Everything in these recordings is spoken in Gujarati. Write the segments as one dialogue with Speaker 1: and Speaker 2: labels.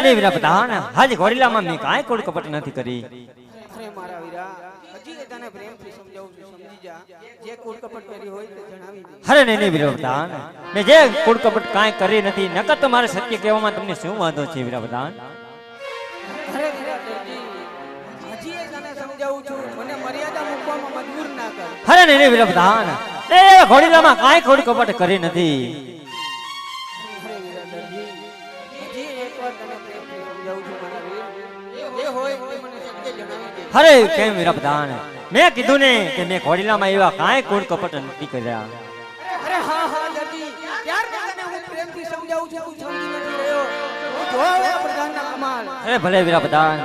Speaker 1: નહીં વીરા પ્રધાન, હાજી ઘોડીલામાં મેં કાંઈ કોડ કપટ નથી કરી.
Speaker 2: અરે મારા વીરા, હજી તને પ્રેમથી સમજાવું છું, સમજી જા. જે કોડ કપટ કરી હોય તે જણાવી દે.
Speaker 1: અરે નહીં વીરા પ્રધાન, મેં જે કોડ કપટ કાંઈ કરી નથી. નકર તો મારે સત્ય કહેવામાં તમને શું વાંધો છે વીરા પ્રધાન?
Speaker 2: અરે વીરા દરજી, હજી તને સમજાવું છું, મને મર્યાદા મૂકવામાં મજબૂર ના કર.
Speaker 1: અરે નહીં વીરા પ્રધાન, એ ઘોડીલામાં કાંઈ કોડ કપટ કરી નથી.
Speaker 2: અરે વીરા દરજી, હજી એકવાર તને પ્રેમથી સમજાવું છું મારા વીર. જે હોય તે મને સત્ય જણાવી દે.
Speaker 1: અરે કેમ વીરા પ્રધાન, મેં કીધું ને કે મેં ઘોડીલામાં એવા કાંઈ કોડ કપટ નથી કર્યા.
Speaker 2: અરે હા હા દરજી, ત્યાર તને હું પ્રેમથી સમજાવું છું, તું સમજી નથી રહ્યો. હું જોવા પ્રધાનના કમાલ.
Speaker 1: અરે ભલે વીરા પ્રધાન,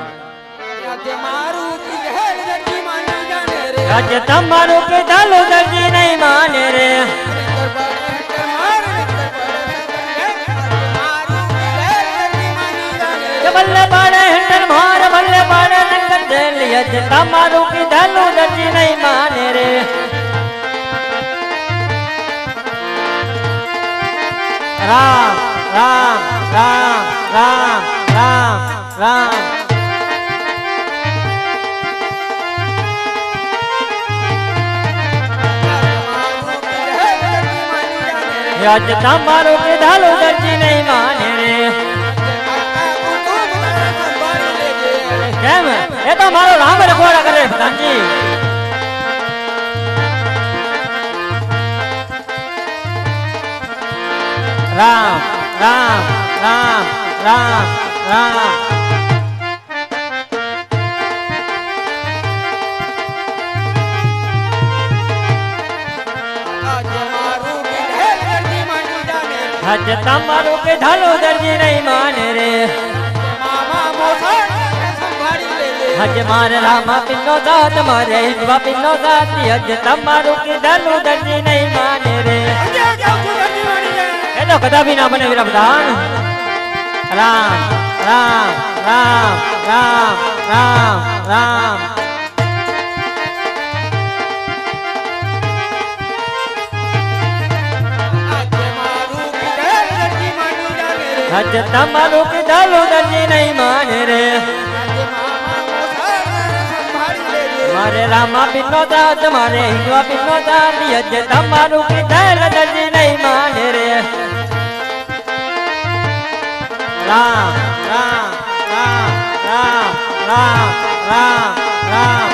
Speaker 2: આજે મારું કીધેલ દરજી માની જાને રે.
Speaker 1: આજે તમારું કીધેલું દરજી નહીં માને રે. બલ્લે પાડે હેન્ડર માર, બલ્લે પાડે નંગર જેલી. આજે તમારું કીધેલું દરજી નહીં માને રે. રામ રામ રામ રામ રામ રામ. આજે તમારું કીધેલું દરજી નહીં માને રે. કેમ? એ તો મારો રામ રખવાડા કરે પ્રધાનજી. રામ રામ રામ રામ રામ. આજે તમારું કીધેલું દરજી નહીં માને રે. આજે મારે રામા પિન્નો સાથ, મારે હિન્દવા પિન્નો સાથી. આજે તમારું કીધેલું દરજી નહીં માને રે. એ તો કદાપી ના બને વીરા પ્રધાન. રામ રામ રામ રામ રામ રામ. આજે તમારું કીધેલું દરજી નહીં માને રે. મારે રામા પિન્નો સાથ, મારે હિન્દવા પિન્નો સાથી. આજે તમારું કીધેલું દરજી નહીં માને રે. રામ રામ રામ રામ રામ રામ રામ.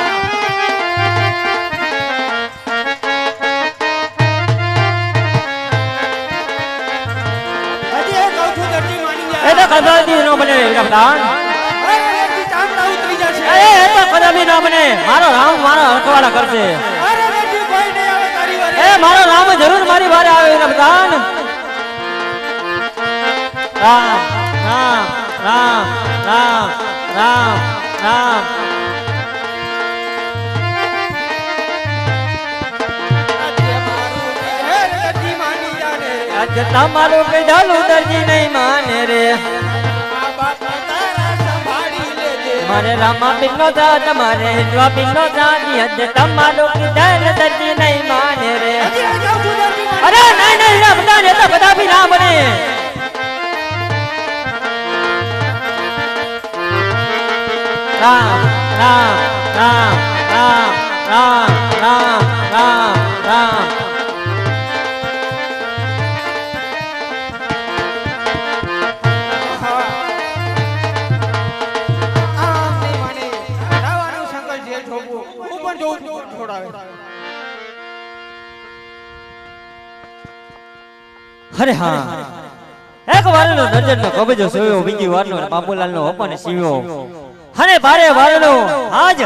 Speaker 1: એ તો કદાપી નો બને વીરા પ્રધાન. એ તો કદાપી ના બને. મારો રામ મારા રખવાડા કરશે. એ મારો રામ જરૂર મારી વારે આવે વીરા પ્રધાન. રામ રામ રામ રામ રામ રામ. આજે તમારું કીધેલું દરજી નહીં માને રે. મારે રામા પિન્નો સાથ, મારે હિન્દવા પિન્નો સાથી. આજે તમારું કીધેલું દરજી નહીં માને રે. અરે નહીં નહીં વીરા પ્રધાન, એ તો કદાપી ના બને. રામ રામ રામ રામ રામ રામ રામ રામ. અરે હા, એક વારનો નજરનો કબજો સોયો, બીજી વારનો બાબુલાલનો અપને સીવ્યો. અને બારે વારનો આજ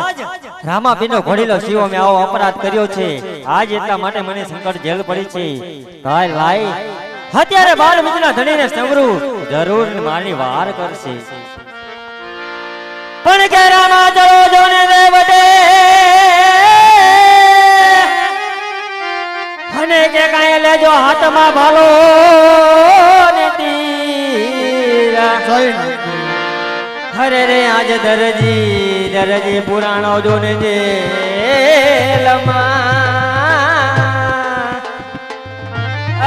Speaker 1: રામા પિન્નો ઘોડીલો શિવો મેં આવો અપરાધ કર્યો છે. આજ એટલા માટે મને સંકટ જેલ પડી છે. કાય લાઈ અત્યારે બાળ બીજના ધણીને સંવરું જરૂર મારી વાર કરશે. પણ કે રામા જવો જોને દેવડે, અને કે કાંઈ લેજો હાથમાં ભાલો ને તીર. હરે રે આજ દરજી દરજી પુરાણો જોને જેલમાં.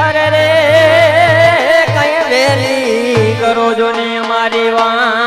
Speaker 1: અરે રે કઈ વેલી કરો જોને અમારી વા.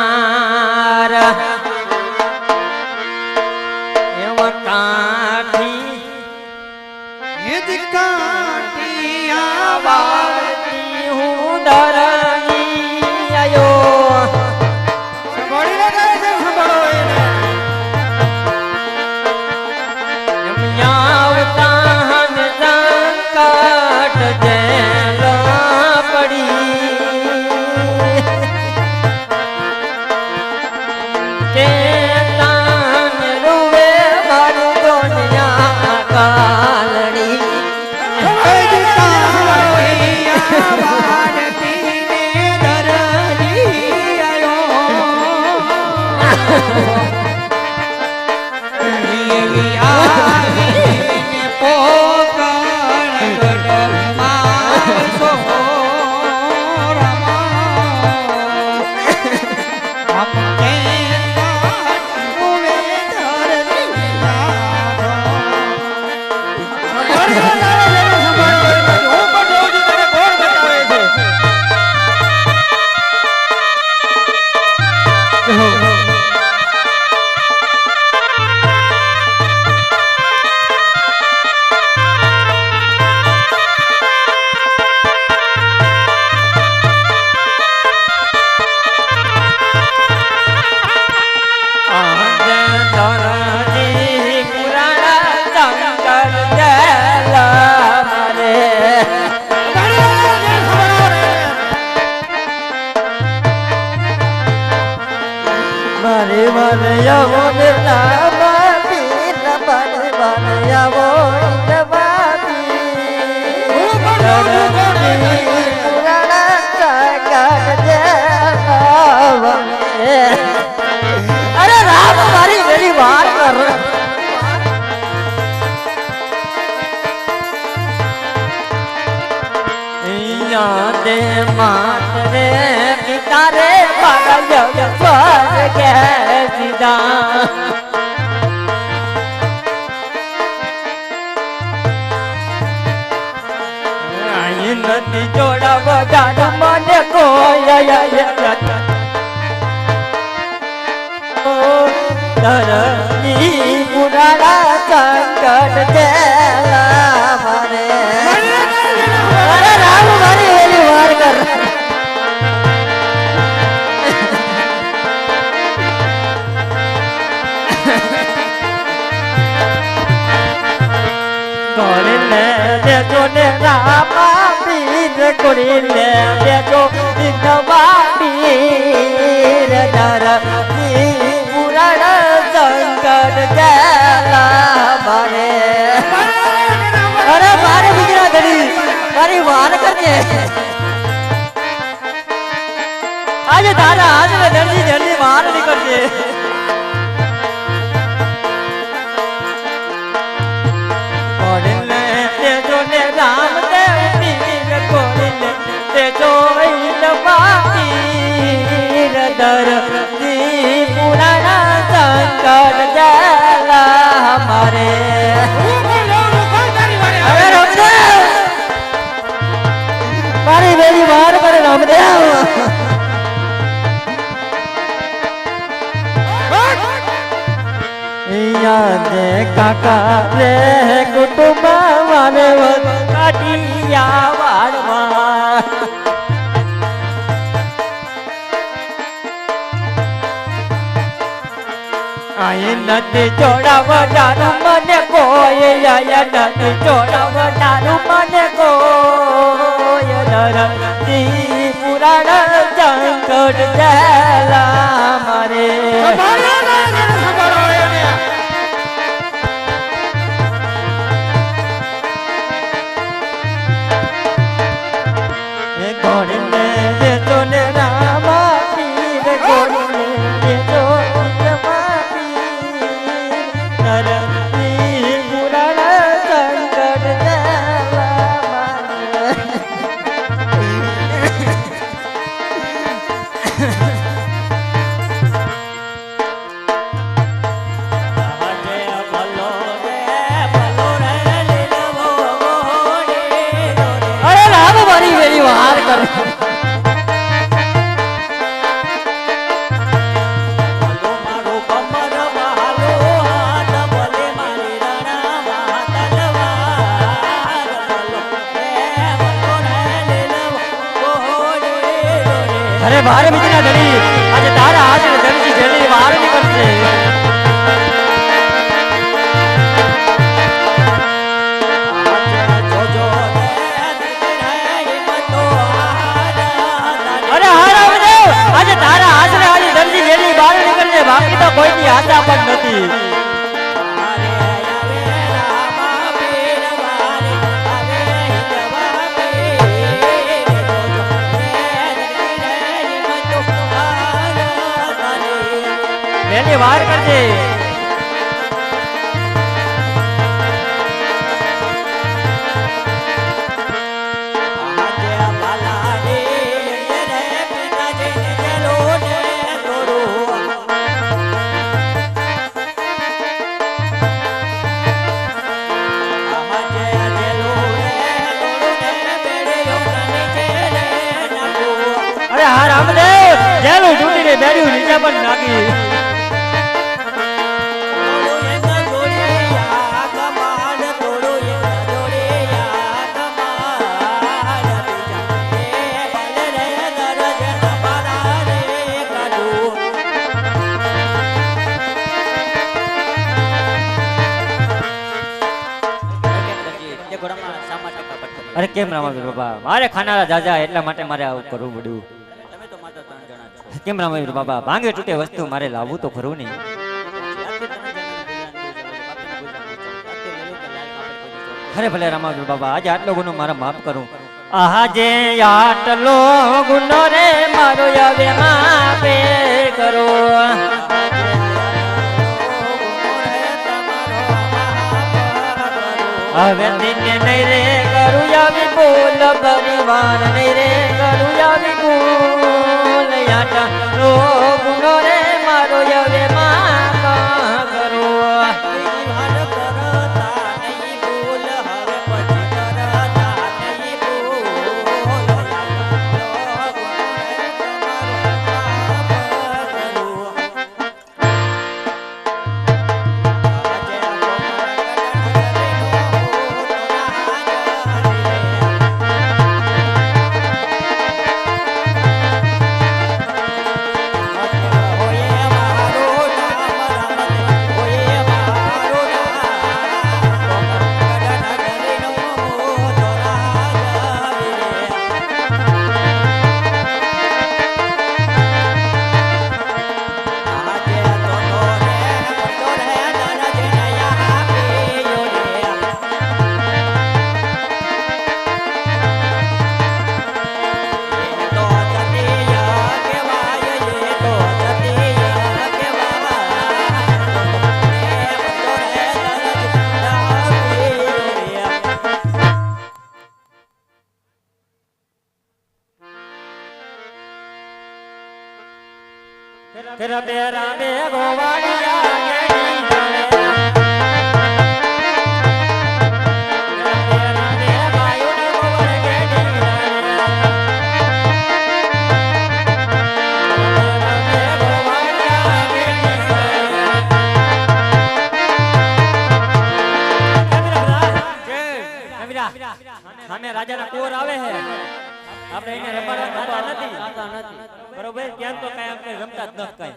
Speaker 1: અરે રામ મારી વેલી વાર કર દે માત રે પિતા રે મારા જગ સ્વર્ગ સીધા નથી જોડાવ ગાડ મને કોઈ ધરતી પુરાણા સંકટ જેલા મારે અરે રામ મારી વેલી વાર કર કોરીને દેજો ને રામા પીર કોરીને દેજો નિધવા પીર ધરતી સંકટ જેલા મારે અરે મારે બીજરા ઘડી મારી વાર કરજે આજે તારા હાથ જલ્દી જલ્દી વાર નીકળજે કોડીને તેજો ને રામ દેવ પીર કોડીને તેજો ઇન્દવા પીર ધરતી પુરાણા સંકટ જેલા મારે અરે રામદેવ મારી વેલી વાર કરે રામદેવ યાદે કાકા રે કુટુંબ મારે કાટિયા વાળવા આય નથી જોડાવડારું મને કોઈ આય નથી જોડાવડારું મને કોઈ ધરતી પુરાણ સંકટ જેલા મારે કોડીને દેજો ને રામા પીર કોડીને દેજો નિધવા પીર ધરતી પુરાણ સંકટ જેલા મારે અરે રામ મારી વેલી વાર કર અરે ભારે બીજના ધણી આજે તારા હાથ ધરતી જલ્દી વાર નીકળશે અરે હા રામદેવ આજે તારા હાથ આજે જલ્દી જલ્દી બહાર નીકળશે બાકી તો કોઈની આશા પણ નથી વેલી વાર કરજે મને પણ નાગી અરે કેમ રામાવીર બાબા મારે ખાનારા જાજા એટલા માટે મારે આવું કરવું પડ્યું
Speaker 2: તમે તો માત્ર 3 જણા છો
Speaker 1: કેમ રામાવીર બાબા ભાંગે તૂટે વસ્તુ મારે લાવવું તો ખરું નહીં અરે ભલે રામાવીર બાબા આજે આટલો ગુનો મારા માફ કરું આજે આટલો ગુનો રે મારો હવે માફે કરો હવે દિને નહીં રે કરું આવી બોલ પરિવાર નહીં રે કરું આવી બોલ આટલો ગુનો રે મારો હવે માફ કરો तेरा बेरा बे गोवाड़िया સામે રાજાના કોર આવે છે આપણે એને રમાડવા નથી બરોબર કેમ તો કાઈ આપણે રમતા જ ન કાઈ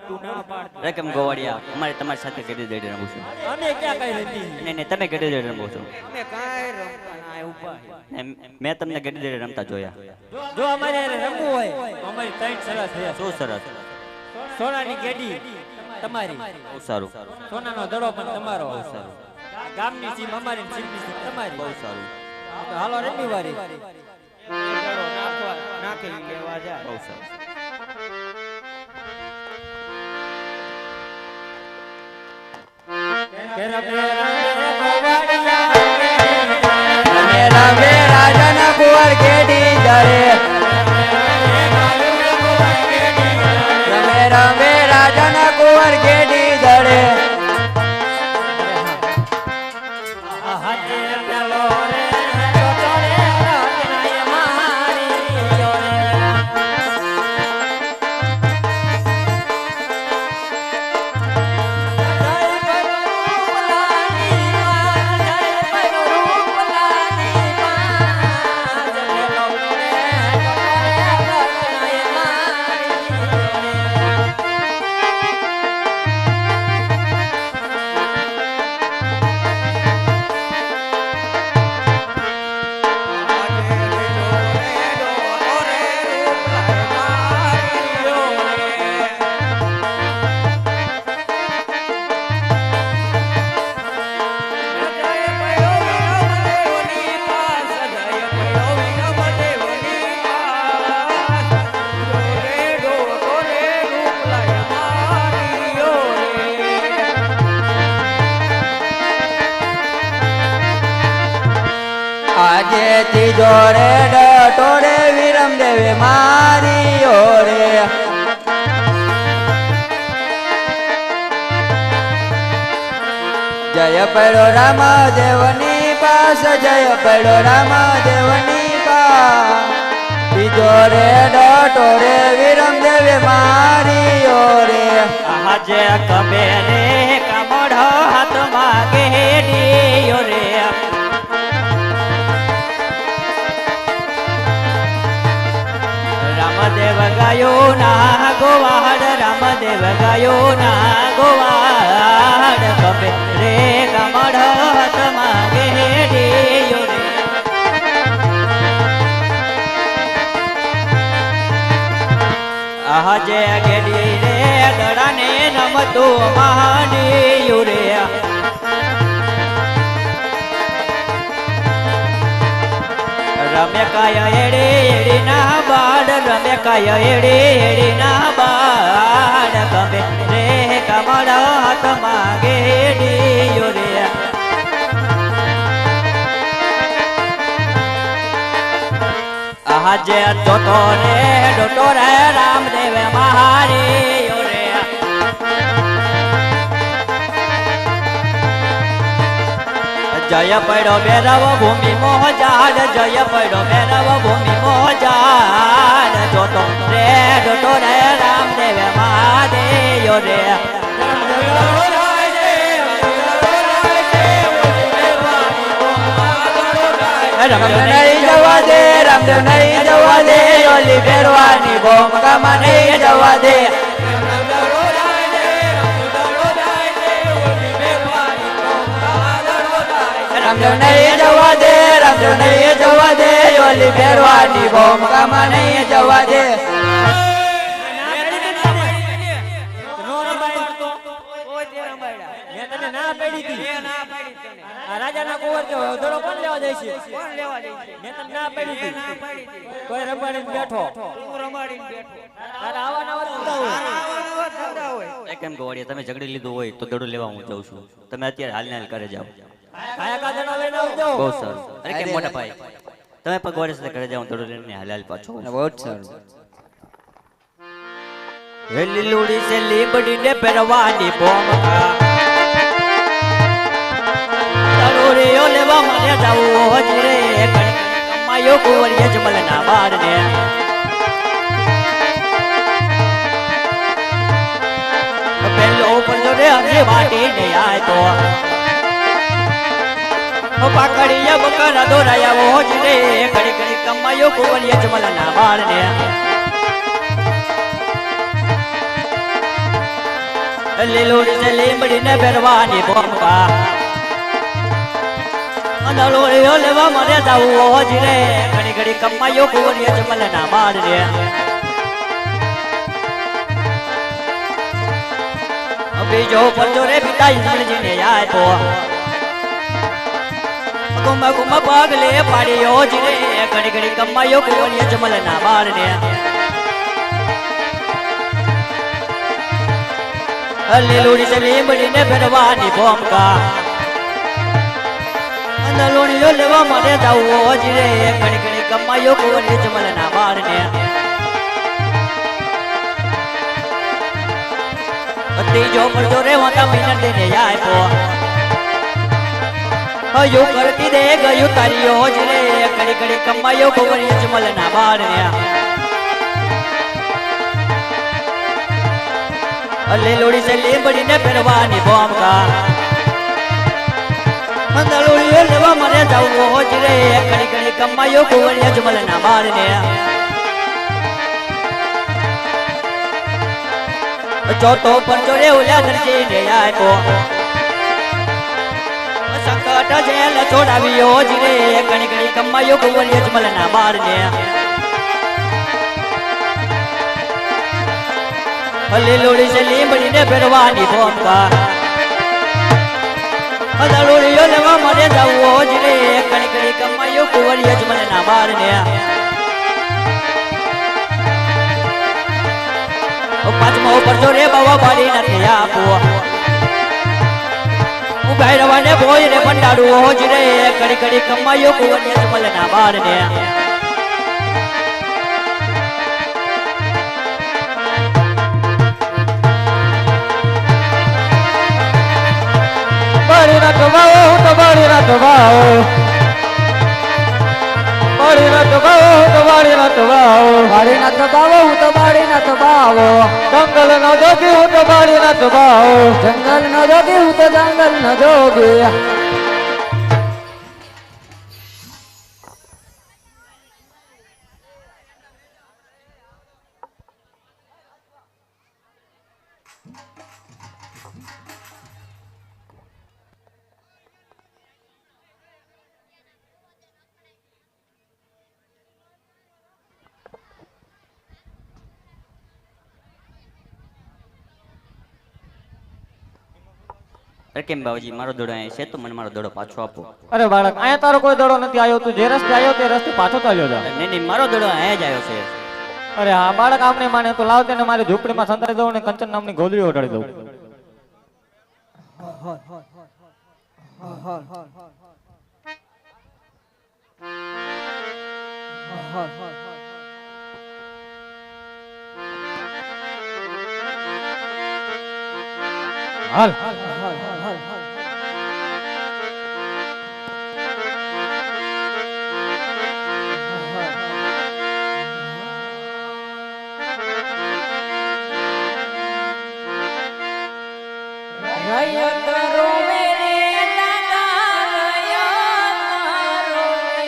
Speaker 1: તું ના પાડ
Speaker 3: રકમ ગોવાડિયા અમારે તમારી સાથે ગડી દઈ રમવું છું
Speaker 1: અમે ક્યાં કઈ રમતી
Speaker 3: નહીં તમે ગડી દઈ રમવો છો
Speaker 2: અમે કાંઈ રમતા ના ઉભા
Speaker 3: મેં તમને ગડી દઈ રમતા જોયા
Speaker 1: જો અમારે એને રમવું હોય તો અમારી ત્રણ સરસ છે
Speaker 3: શું સરસ
Speaker 1: સોનાની ગેડી તમારી
Speaker 3: બહુ સારું
Speaker 1: સોનાનો દડો પણ તમારો બહુ સારું ગામની સીમ અમારી સીમની સીમ તમારી
Speaker 3: બહુ સારું
Speaker 1: તો હાલો રમીવારી
Speaker 2: નાખી લેવા જાય
Speaker 3: બહુ સારું
Speaker 2: રાજાના કુંવર કેડી જરે રમે રાજાના કુંવર કેડી જરે આજે ત્રીજો રે ડટો રે વિરમ દેવે મારી રે જય પડો રામદેવની પાસ જય પડો રામદેવની પાસ ત્રીજો રે ડટો રે વિરમ દેવે મારી
Speaker 3: આજે કમે રે કમળ હાથમાં ગેડીયો રે રામદેવ ગાયો ના ગોવાડ રામદેવ ગાયો ના ગોવાડ કમે રે કમળ હાથમાં ગેડીયો રે આજે ગેડી રે ગળાને રમતો મહાડીયો રે રમે કાય એડે એડી ના બાડ રમે કાય એડે એડી ના બાડ ગમે રે કમળ હાથમાં ગેડીયો રે આજે જોતો રે ડોટો રે રામદેવ મહારીયો રે જય પડ્યો ભેરવ ભૂમિ મોહજાડ જય પડ્યો ભેરવ ભૂમિ મોહજાડ જોતો રે ડોટો રે રામદેવ મહાદેયો રે રામદેવ નહીં જવા દે રામદેવ નહીં જવા દે ઓલી ફેરવાની ભૂમિકામાં નહીં જવા દે રામદેવ નહીં જવા દે રામદેવ નહીં જવા દે ઓલી ફેરવાની ભૂમિકામાં નહીં જવા દે
Speaker 1: રાજાના કુંવર કે ધોળો કોણ લેવા જાય છે
Speaker 2: કોણ લેવા જાય છે
Speaker 1: મેં તને ના પાડી
Speaker 2: મેં ના પાડી હતી.
Speaker 1: કોઈ રમાડીને બેઠો
Speaker 2: તું રમાડીને બેઠો
Speaker 1: તારે આવા નવા ધંધા હોય
Speaker 2: આવા ધંધા હોય
Speaker 3: એ કેમ ગોવાળિયા તમે ઝઘડી લીધું હોય તો દડું લેવા હું જાઉં છું તમે અત્યારે હાલ ને હાલ કરે જાઓ
Speaker 1: કાયા કાદણા લઈને આવજો
Speaker 3: બહુ સારું અરે કેમ મોટા ભાઈ તમે પણ ગોવાળિયા સાથે કરે જાઓ દડું લઈને હાલ હાલ પાછો
Speaker 4: બહુ જ સારું
Speaker 3: વેલી લૂડી છે લીબડી ને પહેરવાની ભૂમિકા દડુરીઓ લેવા મને જાવું હોજી રે ઘણી કમાયો કુંવરીએ જમલ ના બાર ને પેલો ઉપર જો રે હજી વાટી ને આય તો પાકડીયા બકરા દોરાયા હોજી રે ઘણી ઘણી કમાયો કુંવરીએ જમલ ના બાર ને લીલોડી છે લીમડી ને પહેરવાની ભૂમિકા અંધળોળીઓ લેવા મને જાવું હોજી રે ઘણી ઘડી કમાયો કુંવરીએ જમલ ના બાર રે બીજો પરજો રે પિતા ઇન્દ્રજીને આપ્યો કુમ કુમ પગલે પાડી હોજી રે ઘણી ઘડી કમાયો કુંવરીએ જમલ ના બાર ને લીલોડી છે લીમડી ને પહેરવાની ભૂમિકા અંધળોળીઓ લેવા મને જાવું હોજી રે ઘણી ઘણી કમાયો કુંવરીએ જમલ ના બાર ને ત્રીજો પડજો રે વાતા મિનર દેને આપ્યો હયું કરતી દે ગયું તારી હોજી રે ઘણી ઘણી કમાયો કુંવરીએ જમલ ના બાર ને લીલોડી છે લીમડી ને પહેરવાની ભૂમિકા અંધળોળીઓ લેવા મને જાવું હોજી રે ઘણી ઘણી કમાયો કુંવરીએ જમલ ના બાર ને ચોથો પરચો રે ઓલા ધરજી ને આપ્યો સંકટ જેલ છોડાવી હોજી રે ઘણી ઘણી કમાયો કુંવરીએ જમલ ના બાર ને લીલોડી છે લીમડી ને પહેરવાની ભૂમિકા અંધળોળીઓ લેવા મને જાવું હોજી રે ઘણી ઘણી કમાયો કુંવરીએ જમલ ના બાર ને પાંચમો પરચો રે બાવા બારી નથી આપવો હું ભૈરવાને ભોય રે ભંડારું હોજી રે ઘડી ઘડી કમાયો કુંવરીએ જમલ ના બાર ને
Speaker 1: બારી ના દબાવો હું તો બારી ના દબાવો બારી ના દબાવો હું તો બારી ના દબાવો
Speaker 4: બારી ના દબાવો હું તો બારી ના દબાવો
Speaker 1: તમ જંગલ ન જોગી હું તો બાળી ના દબાવ
Speaker 2: જંગલ ન જોગી હું તો જંગલ ન જોગી
Speaker 3: અરે કેમ બાબુજી મારો દડો અહીંયા છે તો મને મારો દડો પાછો આપો.
Speaker 1: અરે બાળક અહીંયા તારો કોઈ દડો નથી આવ્યો તું જે રસ્તે આવ્યો તે રસ્તે પાછો ચાલ્યો જા
Speaker 3: નહીં નહીં મારો દડો અહીંયા જ આવ્યો છે.
Speaker 1: અરે હા બાળક આપણે માને તો લાવ તેને મારી ઝૂંપડીમાં સંતાડી દઉં અને કંચન નામની ગોદડી ઓઢાડી દઉં હાલ
Speaker 2: રયત રોવે રે દાદા રયત રોવે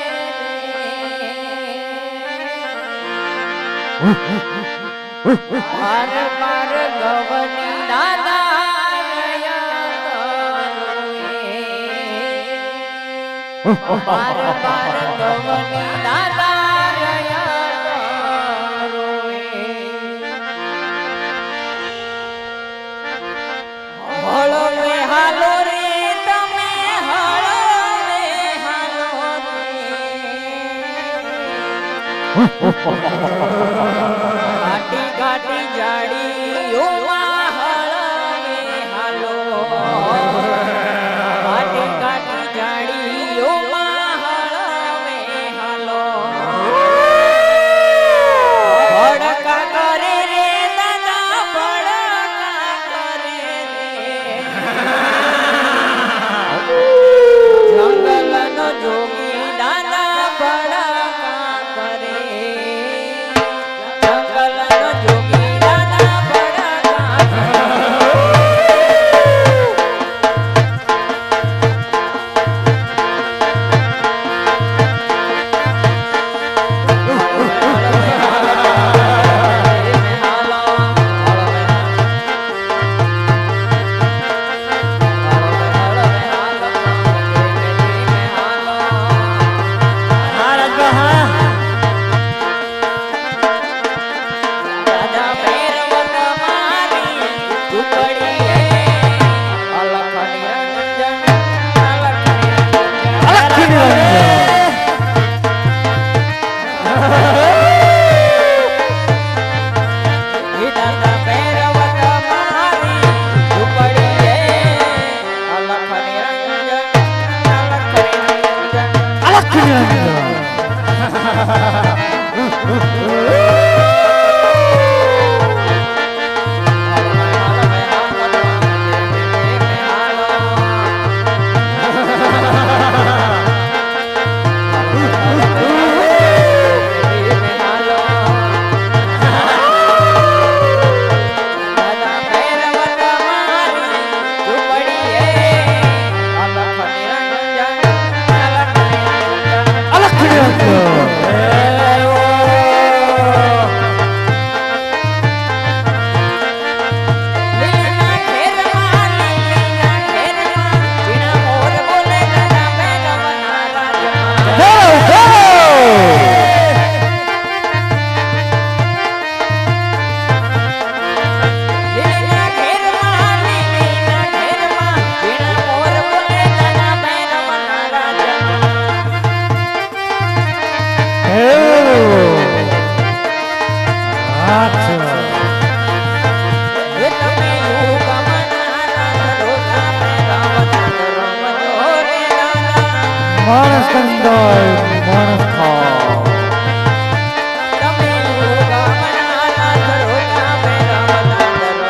Speaker 2: રે પાર પાર ગવની દાદા રયત રોવે પાર પાર ગવની દાદા રયત રોવે હળો મે હાલો રે તમે હળો મે હાલો ઘાટી ઘાટી જાડી ઓમાં હળો મે હાલો ઘાટી ઘાટી જાડી ઓમાં હળો મે હાલો ભડકા કરે રે દાદા ભડકા કરે રે જંગલનો જોગી દાદા ભડકા કરે જંગલનો જોગી દાદા ભડકા દાદા ભૈરવત મારી ઝૂંપડી હે અલખ નિરંજન અલખ નિરંજન દાદા ભૈરવત મારી ઝૂંપડી હે અલખ નિરંજન
Speaker 1: માણસ કંદોય માણસ ખાવ
Speaker 2: Hey!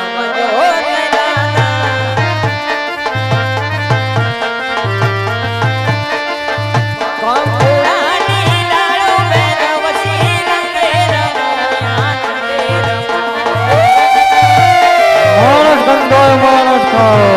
Speaker 1: જય